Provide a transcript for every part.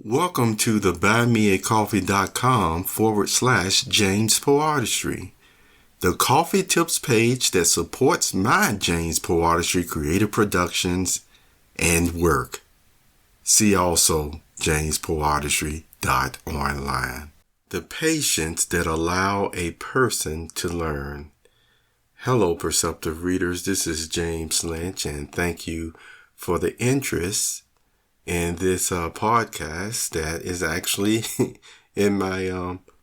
Welcome to the buymeacoffee.com/James Poartistry, the coffee tips page that supports my James Poartistry creative productions and work. See also jamespoartistry.online. The patience that allow a person to learn. Hello, Perceptive readers. This is James Lynch, and thank you for the interest in this podcast that is actually in my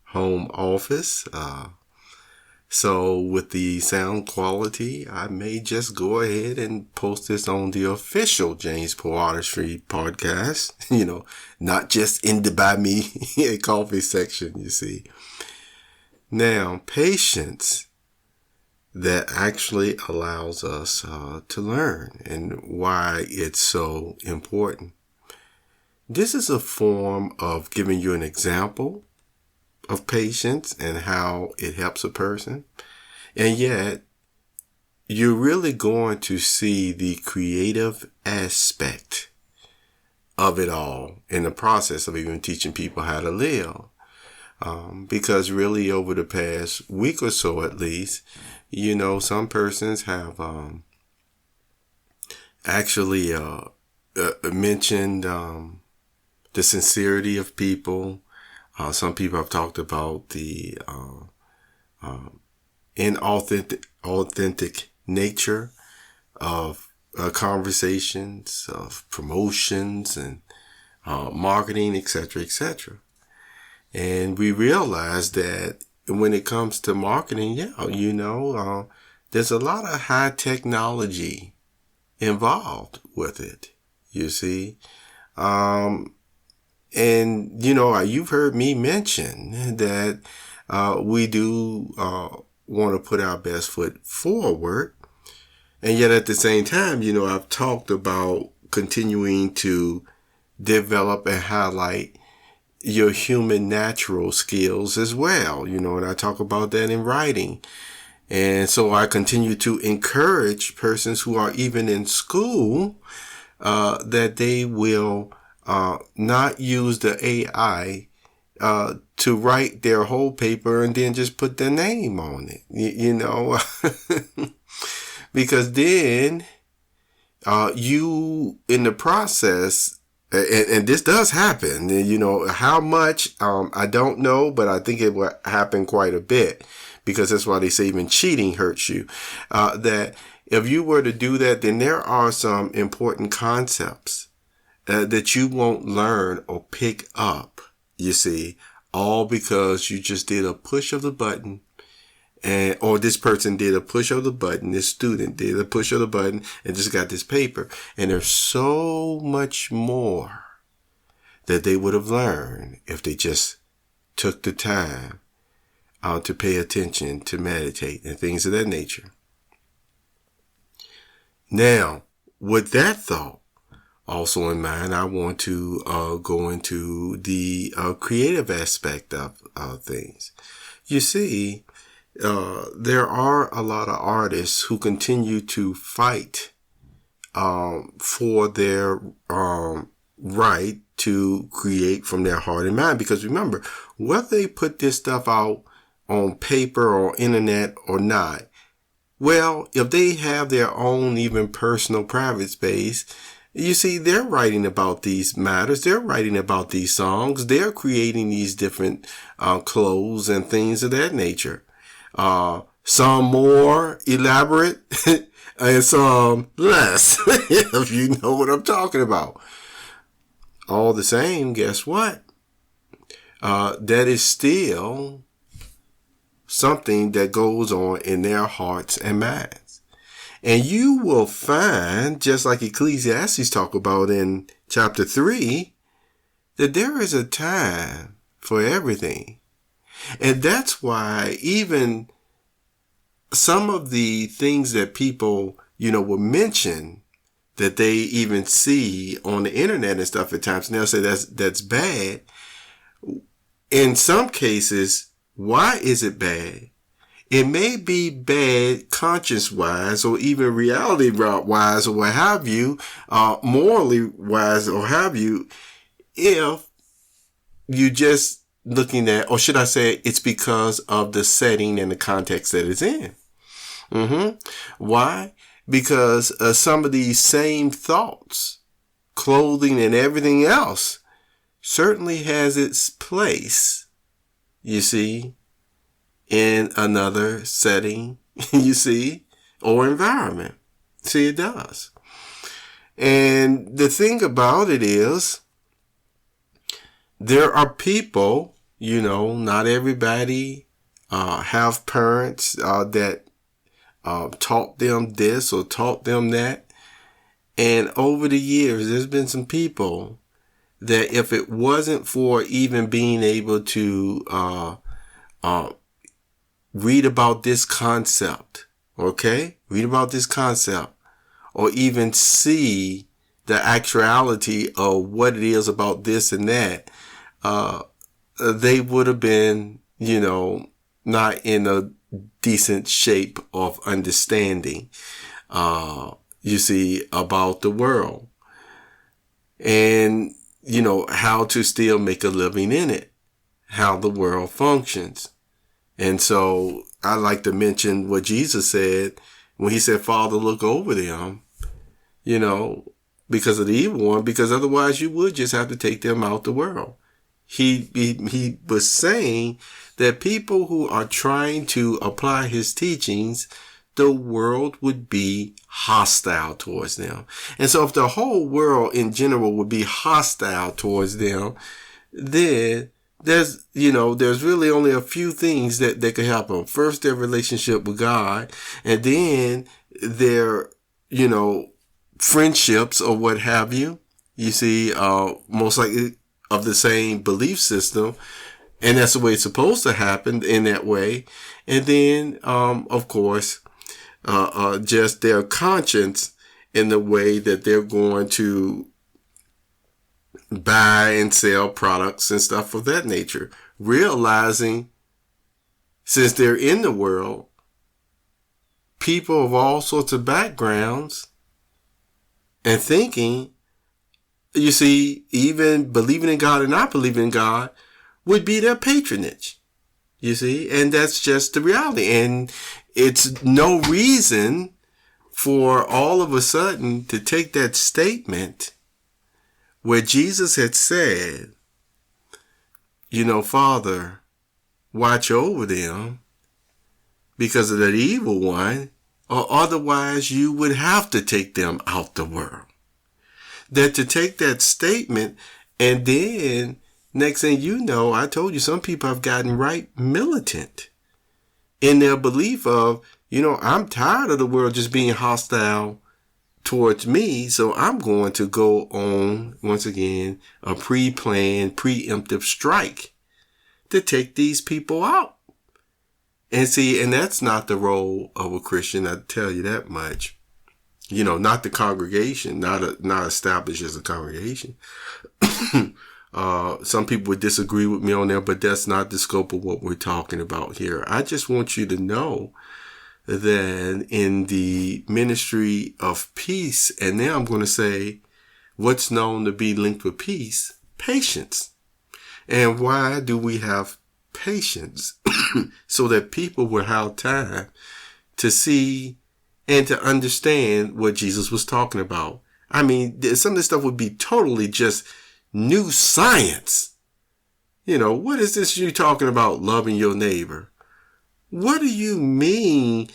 home office. So with the sound quality, I may just go ahead and post this on the official James Poartistry podcast, not just in the Buy Me a Coffee section, you see. Now, patience that actually allows us to learn and why it's so important. This is a form of giving you an example of patience and how it helps a person. And yet, you're really going to see the creative aspect of it all in the process of even teaching people how to live. Because really over the past week or so at least, some persons have actually mentioned the sincerity of people. Some people have talked about the inauthentic nature of conversations, of promotions and marketing, etc., etc. And we realize that when it comes to marketing, there's a lot of high technology involved with it, you see. And, you've heard me mention that we do want to put our best foot forward. And yet at the same time, I've talked about continuing to develop and highlight your human natural skills as well, and I talk about that in writing. And so I continue to encourage persons who are even in school that they will not use the AI to write their whole paper and then just put their name on it, because then you in the process, and this does happen, how much I don't know, but I think it will happen quite a bit, because that's why they say even cheating hurts you, that if you were to do that, then there are some important concepts that you won't learn or pick up, you see, all because you just did a push of the button, or this person did a push of the button, this student did a push of the button and just got this paper. And there's so much more that they would have learned if they just took the time to pay attention, to meditate and things of that nature. Now, with that thought also in mind, I want to go into the creative aspect of things. You see, there are a lot of artists who continue to fight for their right to create from their heart and mind. Because remember, whether they put this stuff out on paper or internet or not, well, if they have their own even personal private space, you see, they're writing about these matters. They're writing about these songs. They're creating these different clothes and things of that nature. Some more elaborate and some less, if you know what I'm talking about. All the same, guess what? That is still something that goes on in their hearts and minds. And you will find, just like Ecclesiastes talk about in chapter 3, that there is a time for everything. And that's why even some of the things that people, will mention that they even see on the internet and stuff at times, and they'll say that's bad. In some cases, why is it bad? It may be bad conscience-wise or even reality-wise or what have you, morally-wise or have you, if you just looking at, or should I say, it's because of the setting and the context that it's in. Why? Because some of these same thoughts, clothing and everything else, certainly has its place, you see, in another setting, you see, or environment. See, it does. And the thing about it is, there are people, not everybody have parents that taught them this or taught them that. And over the years, there's been some people that if it wasn't for even being able to read about this concept, read about this concept, or even see the actuality of what it is about this and that, they would have been, not in a decent shape of understanding, you see, about the world and, how to still make a living in it, how the world functions. And so I like to mention what Jesus said when he said, Father, look over them, because of the evil one, because otherwise you would just have to take them out the world. He was saying that people who are trying to apply his teachings, the world would be hostile towards them. And so if the whole world in general would be hostile towards them, then there's really only a few things that could help them. First, their relationship with God, and then their, friendships or what have you. You see, most likely of the same belief system. And that's the way it's supposed to happen in that way. And then, of course, just their conscience in the way that they're going to buy and sell products and stuff of that nature. Realizing, since they're in the world, people of all sorts of backgrounds and thinking, you see, even believing in God and not believing in God would be their patronage. You see, and that's just the reality. And it's no reason for all of a sudden to take that statement where Jesus had said, Father, watch over them because of that evil one, or otherwise you would have to take them out the world. That to take that statement and then next thing you know, I told you some people have gotten right militant in their belief of, I'm tired of the world just being hostile towards me. So I'm going to go on, once again, a pre-planned, preemptive strike to take these people out. And see, and that's not the role of a Christian, I tell you that much. Not the congregation, not established as a congregation. Some people would disagree with me on that, but that's not the scope of what we're talking about here. I just want you to know that in the ministry of peace, and now I'm going to say what's known to be linked with peace, patience. And why do we have patience? So that people will have time to see and to understand what Jesus was talking about. I mean, some of this stuff would be totally just new science. What is this you talking about loving your neighbor? What do you mean,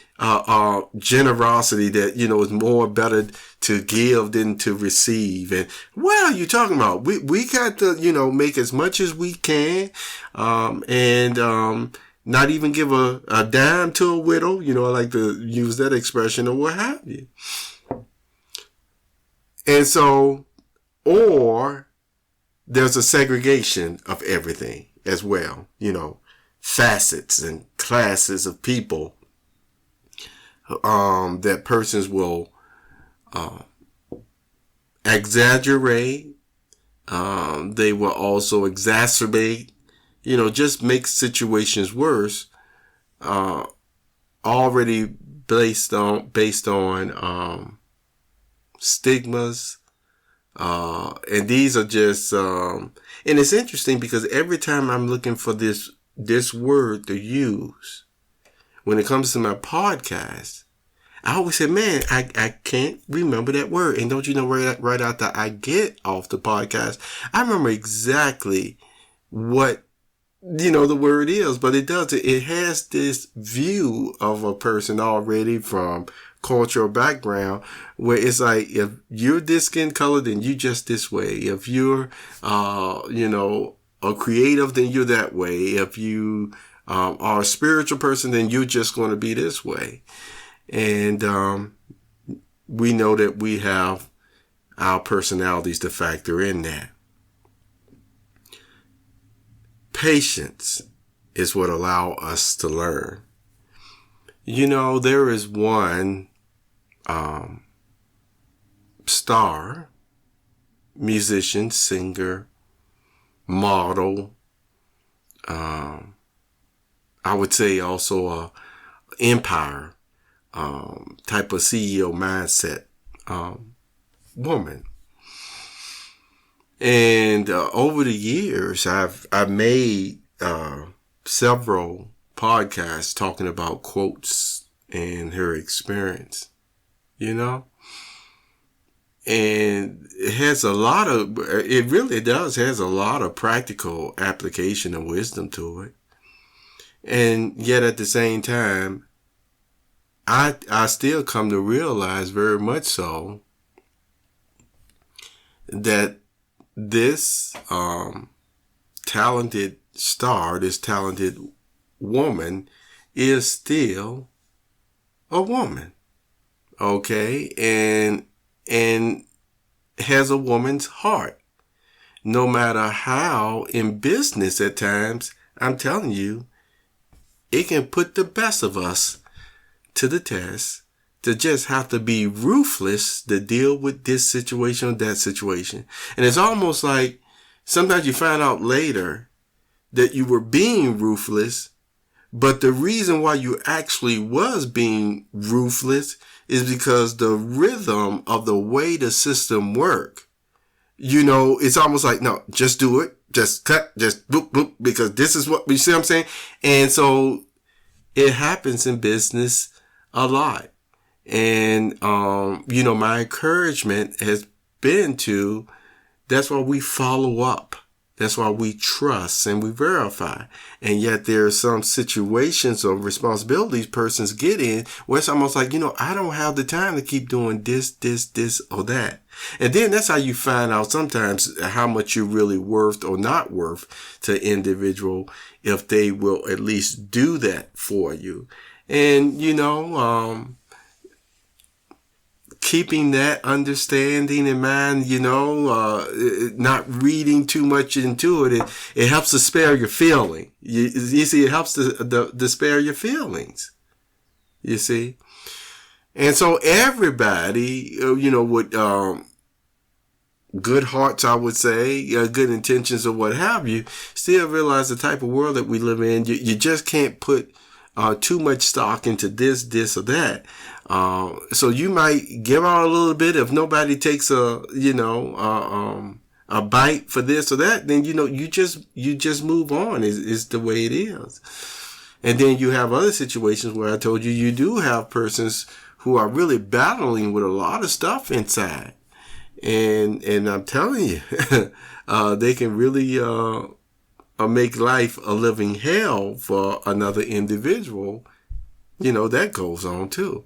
generosity that, is more better to give than to receive? And what are you talking about? We got to, make as much as we can, and not even give a dime to a widow. I like to use that expression or what have you. And so, or there's a segregation of everything as well, facets and classes of people, that persons will, exaggerate. They will also exacerbate, just make situations worse, already based on, stigmas, And these are just, and it's interesting because every time I'm looking for this word to use when it comes to my podcast, I always say, man, I can't remember that word. And don't you know, right after I get off the podcast, I remember exactly what, the word is, but it has this view of a person already from cultural background where it's like, if you're this skin color, then you just this way. If you're, a creative, then you're that way. If you, are a spiritual person, then you're just going to be this way. And, we know that we have our personalities to factor in that. Patience is what allow us to learn. There is one star, musician, singer, model, I would say also a empire type of CEO mindset woman. And over the years, I've made several podcasts talking about quotes and her experience, and it really does has a lot of practical application and wisdom to it. And yet at the same time, I still come to realize very much so that this talented star, this talented woman is still a woman. Okay? And has a woman's heart. No matter how in business at times, I'm telling you, it can put the best of us to the test, to just have to be ruthless to deal with this situation or that situation. And it's almost like sometimes you find out later that you were being ruthless, but the reason why you actually was being ruthless is because the rhythm of the way the system work, it's almost like, no, just do it, just cut, just boop, boop, because this is what, you see what I'm saying? And so it happens in business a lot. And, my encouragement has been that's why we follow up. That's why we trust and we verify. And yet there are some situations of responsibilities persons get in where it's almost like, I don't have the time to keep doing this, or that. And then that's how you find out sometimes how much you're really worth or not worth to an individual if they will at least do that for you. And, keeping that understanding in mind, not reading too much into it, it helps to spare your feeling. You see, it helps to spare your feelings. You see? And so everybody, with good hearts, I would say, good intentions or what have you, still realize the type of world that we live in. You just can't put too much stock into this or that. So you might give out a little bit. If nobody takes a bite for this or that, then, you just move on. Is the way it is. And then you have other situations where I told you do have persons who are really battling with a lot of stuff inside. And I'm telling you, they can really, make life a living hell for another individual. That goes on too.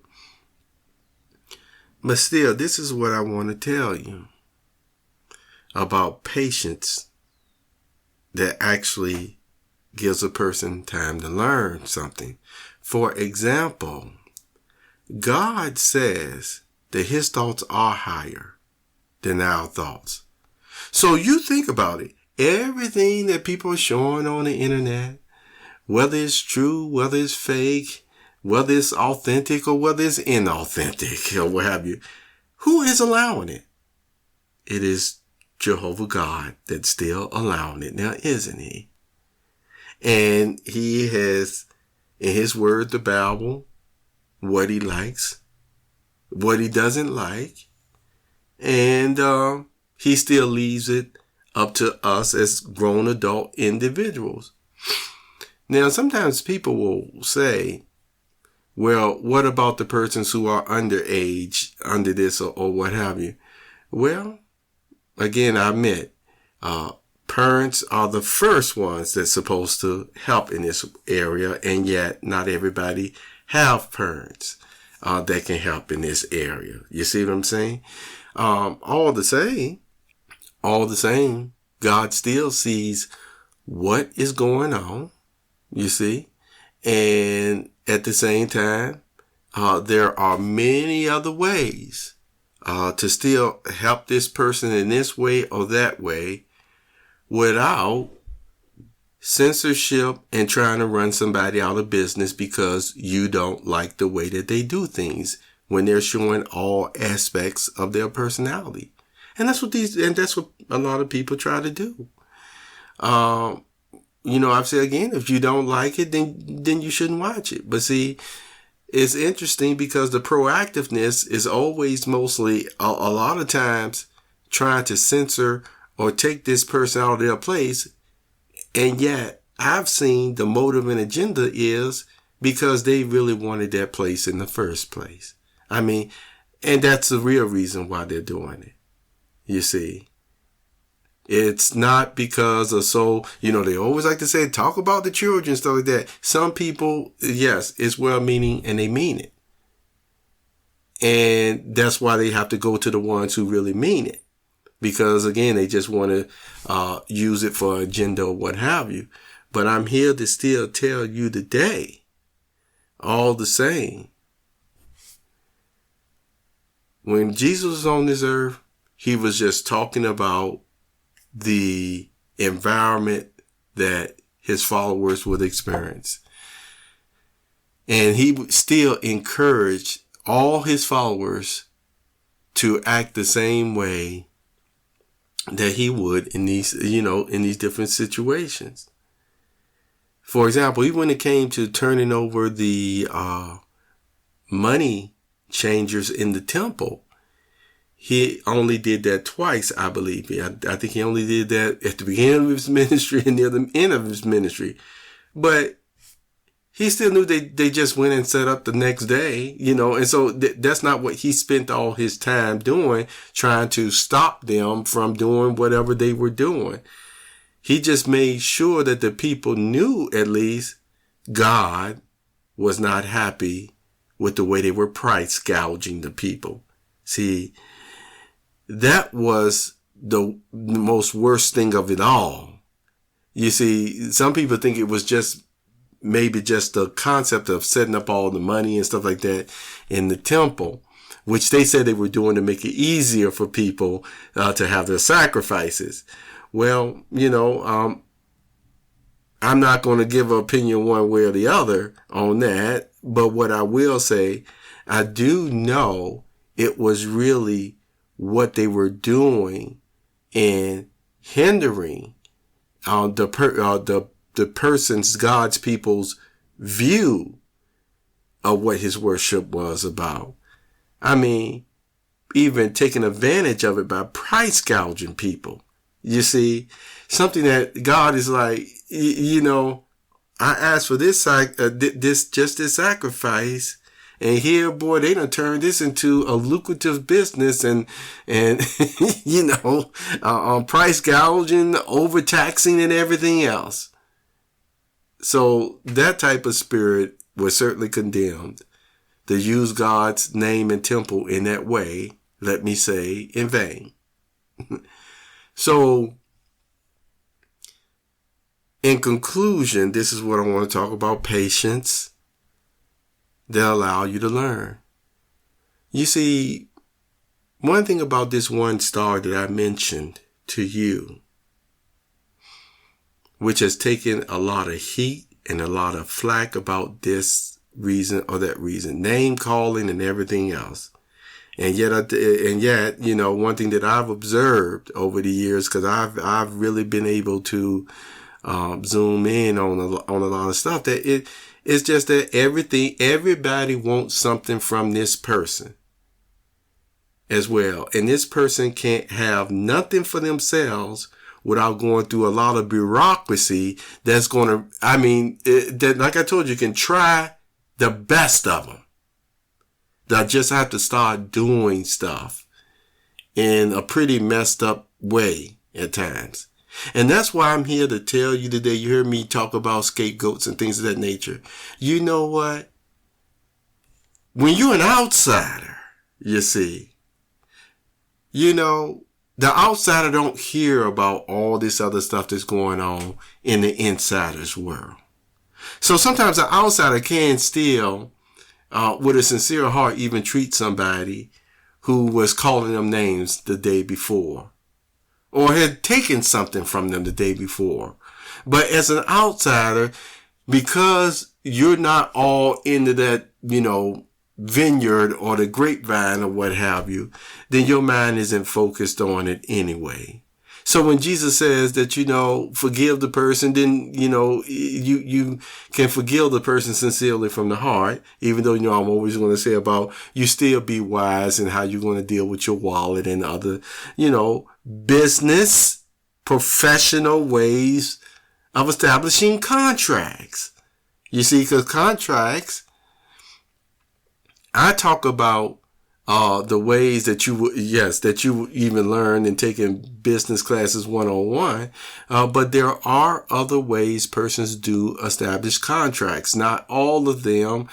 But still, this is what I want to tell you about patience that actually gives a person time to learn something. For example, God says that his thoughts are higher than our thoughts. So you think about it. Everything that people are showing on the internet, whether it's true, whether it's fake, whether it's authentic or whether it's inauthentic or what have you, who is allowing it? It is Jehovah God that's still allowing it now, isn't he? And he has, in his word, the Bible, what he likes, what he doesn't like, and He still leaves it up to us as grown adult individuals. Now, sometimes people will say, well, what about the persons who are underage, under this or what have you? Well, again, I admit, parents are the first ones that's supposed to help in this area, and yet not everybody have parents that can help in this area. You see what I'm saying? All the same, God still sees what is going on, you see, and at the same time, there are many other ways to still help this person in this way or that way without censorship and trying to run somebody out of business because you don't like the way that they do things when they're showing all aspects of their personality. And that's what a lot of people try to do. I've said again, if you don't like it, then you shouldn't watch it. But see, it's interesting because the proactiveness is always mostly a lot of times trying to censor or take this person out of their place. And yet I've seen the motive and agenda is because they really wanted that place in the first place. I mean, and that's the real reason why they're doing it. You see, it's not because of they always like to say, talk about the children, stuff like that. Some people, yes, it's well-meaning and they mean it. And that's why they have to go to the ones who really mean it. Because again, they just want to use it for agenda or what have you. But I'm here to still tell you today, all the same, when Jesus was on this earth, he was just talking about the environment that his followers would experience. And he still encouraged all his followers to act the same way that he would in these different situations. For example, even when it came to turning over the money changers in the temple, he only did that twice, I believe. I think he only did that at the beginning of his ministry and near the end of his ministry. But he still knew they just went and set up the next day, and so that's not what he spent all his time doing, trying to stop them from doing whatever they were doing. He just made sure that the people knew at least God was not happy with the way they were price gouging the people. See, that was the most worst thing of it all. You see, some people think it was just maybe just the concept of setting up all the money and stuff like that in the temple, which they said they were doing to make it easier for people to have their sacrifices. Well, I'm not going to give an opinion one way or the other on that. But what I will say, I do know it was really what they were doing in hindering the person's, God's people's view of what his worship was about. I mean, even taking advantage of it by price gouging people. You see, something that God is like, I asked for this sacrifice, and here, boy, they done turned this into a lucrative business and price gouging, overtaxing, and everything else. So that type of spirit was certainly condemned. To use God's name and temple in that way, let me say, in vain. So, in conclusion, this is what I want to talk about: patience that allow you to learn. You see, one thing about this one star that I mentioned to you, which has taken a lot of heat and a lot of flack about this reason or that reason, name calling and everything else. And yet, one thing that I've observed over the years, because I've really been able to zoom in on a lot of stuff, that it's just that everybody wants something from this person. as well. And this person can't have nothing for themselves without going through a lot of bureaucracy that's going to, like I told you, can try the best of them. They just have to start doing stuff in a pretty messed up way at times. And that's why I'm here to tell you today. You hear me talk about scapegoats and things of that nature. You know what? When you're an outsider, you see, the outsider don't hear about all this other stuff that's going on in the insider's world. So sometimes the outsider can still, with a sincere heart, even treat somebody who was calling them names the day before or had taken something from them the day before. But as an outsider, because you're not all into that, vineyard or the grapevine or what have you, then your mind isn't focused on it anyway. So when Jesus says that, forgive the person, then, you can forgive the person sincerely from the heart, even though, I'm always going to say about you still be wise in how you're going to deal with your wallet and other, business, professional ways of establishing contracts. You see, because contracts, I talk about the ways that you even learn in taking business classes 101. But there are other ways persons do establish contracts. Not all of them,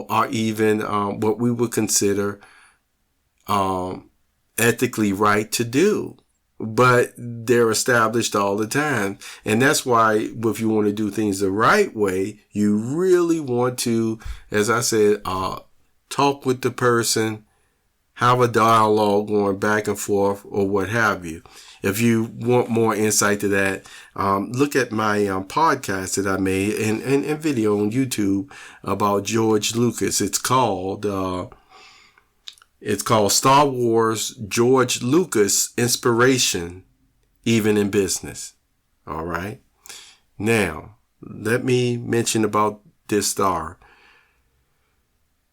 are even what we would consider ethically right to do. But they're established all the time. And that's why if you want to do things the right way, you really want to, as I said, talk with the person, have a dialogue going back and forth or what have you. If you want more insight to that, look at my podcast that I made and video on YouTube about George Lucas. It's called Star Wars George Lucas Inspiration, Even in Business. All right. Now, let me mention about this star,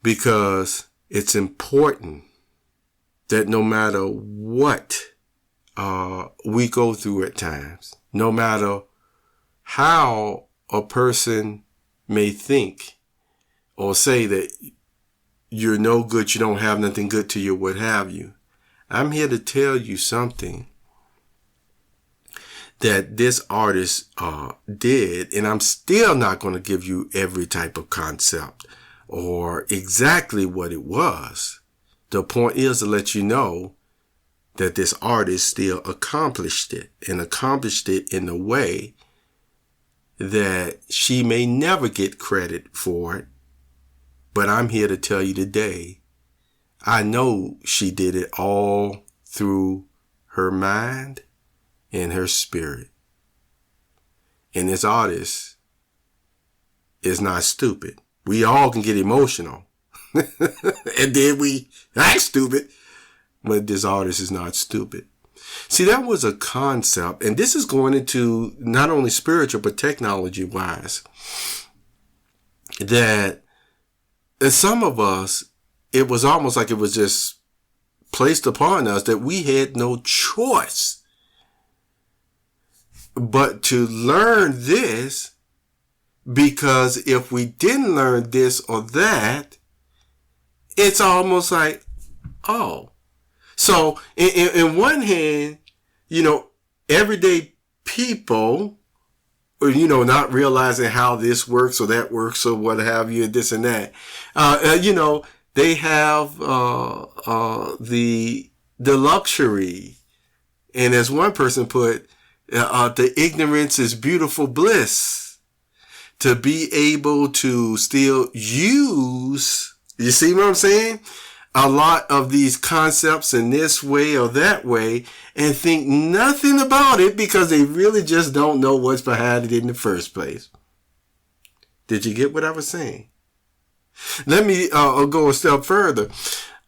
because it's important that no matter what we go through at times, no matter how a person may think or say that you're no good, you don't have nothing good to you, what have you, I'm here to tell you something that this artist did, and I'm still not going to give you every type of concept or exactly what it was. The point is to let you know that this artist still accomplished it, and accomplished it in a way that she may never get credit for it. But I'm here to tell you today, I know she did it all through her mind and her spirit. And this artist is not stupid. We all can get emotional. And then we act stupid. But this artist is not stupid. See, that was a concept. And this is going into not only spiritual, but technology wise. That some of us, it was almost like it was just placed upon us that we had no choice but to learn this, because if we didn't learn this or that, it's almost like, oh. So in one hand, everyday people, not realizing how this works or that works or what have you, this and that, they have the luxury, and as one person put, the ignorance is beautiful bliss, to be able to still use, you see what I'm saying, a lot of these concepts in this way or that way, and think nothing about it because they really just don't know what's behind it in the first place. Did you get what I was saying? Let me go a step further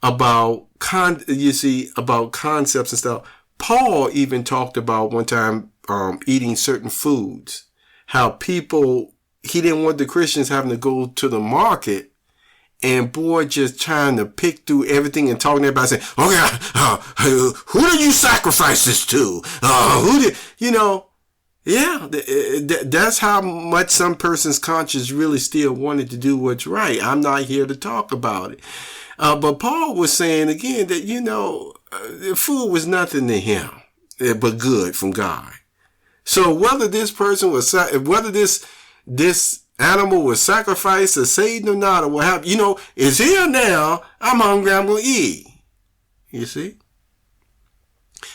about about concepts and stuff. Paul even talked about one time eating certain foods, how he didn't want the Christians having to go to the market and boy, just trying to pick through everything and talking to everybody saying, okay, who do you sacrifice this to? Who did, yeah, that's how much some person's conscience really still wanted to do what's right. I'm not here to talk about it. But Paul was saying again that, food was nothing to him, but good from God. So whether this person was, whether this animal was sacrificed or Satan or not, or what have it's here now. I'm hungry. I'm going to eat. You see?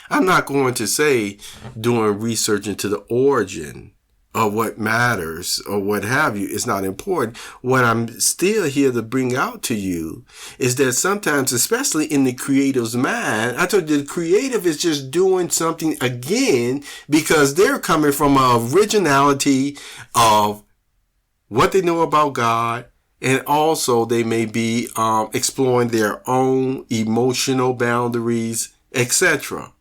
I'm not going to say doing research into the origin of what matters or what have you is not important. What I'm still here to bring out to you is that sometimes, especially in the creative's mind, I told you the creative is just doing something again because they're coming from an originality of what they know about God, and also they may be exploring their own emotional boundaries, etc.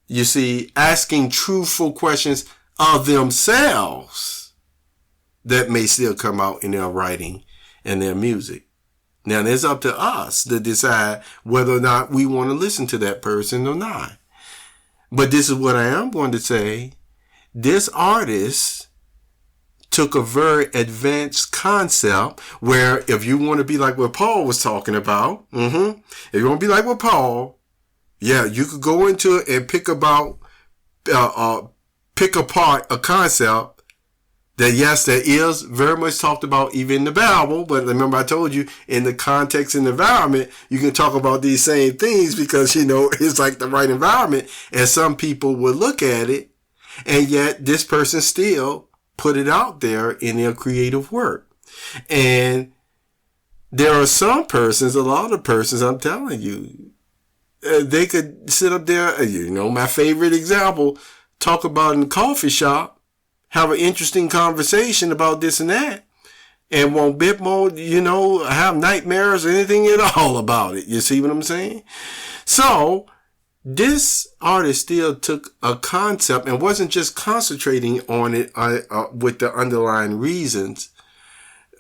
You see, asking truthful questions of themselves that may still come out in their writing and their music. Now, it's up to us to decide whether or not we want to listen to that person or not. But this is what I am going to say. This artist took a very advanced concept where if you want to be like what Paul was talking about, if you want to be like what Paul, yeah, you could go into it and pick apart a concept that, yes, that is very much talked about even in the Bible. But remember, I told you in the context and environment, you can talk about these same things because, it's like the right environment. And some people would look at it, and yet this person still put it out there in their creative work. And there are some persons, a lot of persons, I'm telling you, they could sit up there, my favorite example, talk about in the coffee shop, have an interesting conversation about this and that, and won't bit more, have nightmares or anything at all about it. You see what I'm saying? So this artist still took a concept and wasn't just concentrating on it with the underlying reasons,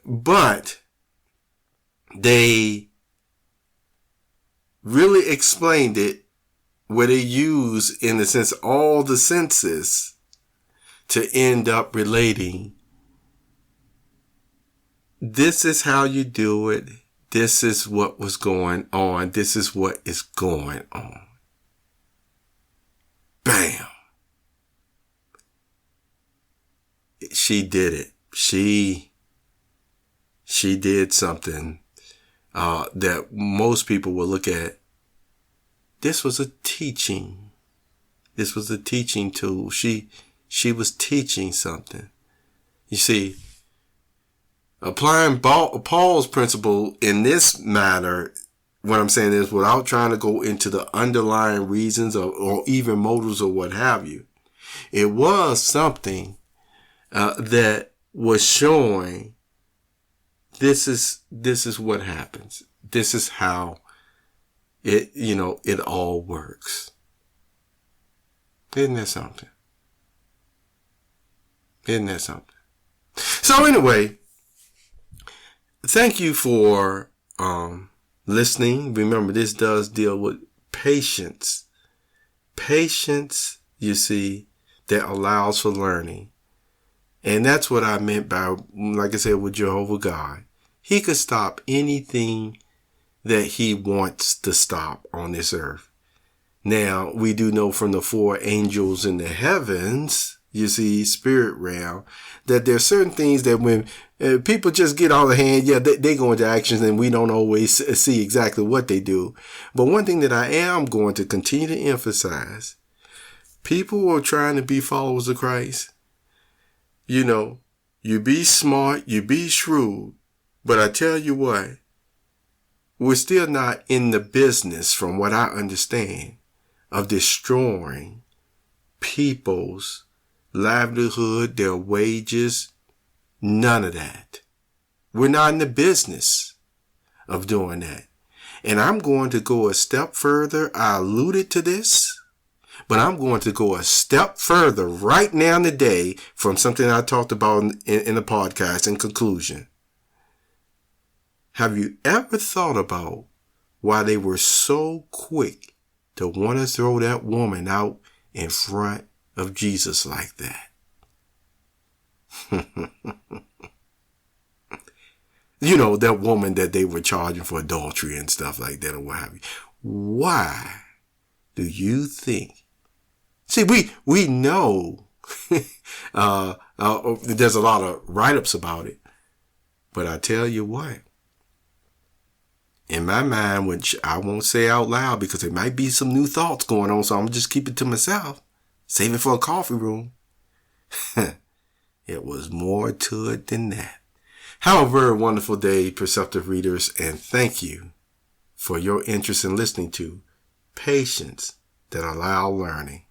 but they really explained it where they use, in a sense, all the senses to end up relating. This is how you do it. This is what was going on. This is what is going on. Bam. She did it. She did something that most people will look at. This was a teaching. This was a teaching tool. She was teaching something. You see, applying Paul's principle in this matter, what I'm saying is, without trying to go into the underlying reasons or even motives or what have you, it was something that was showing this is what happens. This is how it all works. Isn't that something? Isn't that something? So anyway, thank you for listening. Remember, this does deal with patience. Patience, you see, that allows for learning. And that's what I meant by, like I said, with Jehovah God. He could stop anything that he wants to stop on this earth. Now, we do know from the 4 angels in the heavens, you see, spirit realm, that there are certain things that when people just get out of hand, they go into actions and we don't always see exactly what they do. But one thing that I am going to continue to emphasize, people who are trying to be followers of Christ, you be smart, you be shrewd, but I tell you what, we're still not in the business, from what I understand, of destroying people's livelihood, their wages, none of that. We're not in the business of doing that. And I'm going to go a step further. I alluded to this, but I'm going to go a step further right now today from something I talked about in the podcast in conclusion. Have you ever thought about why they were so quick to want to throw that woman out in front of Jesus like that? You know, that woman that they were charging for adultery and stuff like that or what have you. Why do you think? See, we know there's a lot of write-ups about it. But I tell you what, in my mind, which I won't say out loud because there might be some new thoughts going on, so I'm just keep it to myself. Save it for a coffee room. It was more to it than that. Have a very wonderful day, Perceptive readers, and thank you for your interest in listening to Patience That Allow Learning.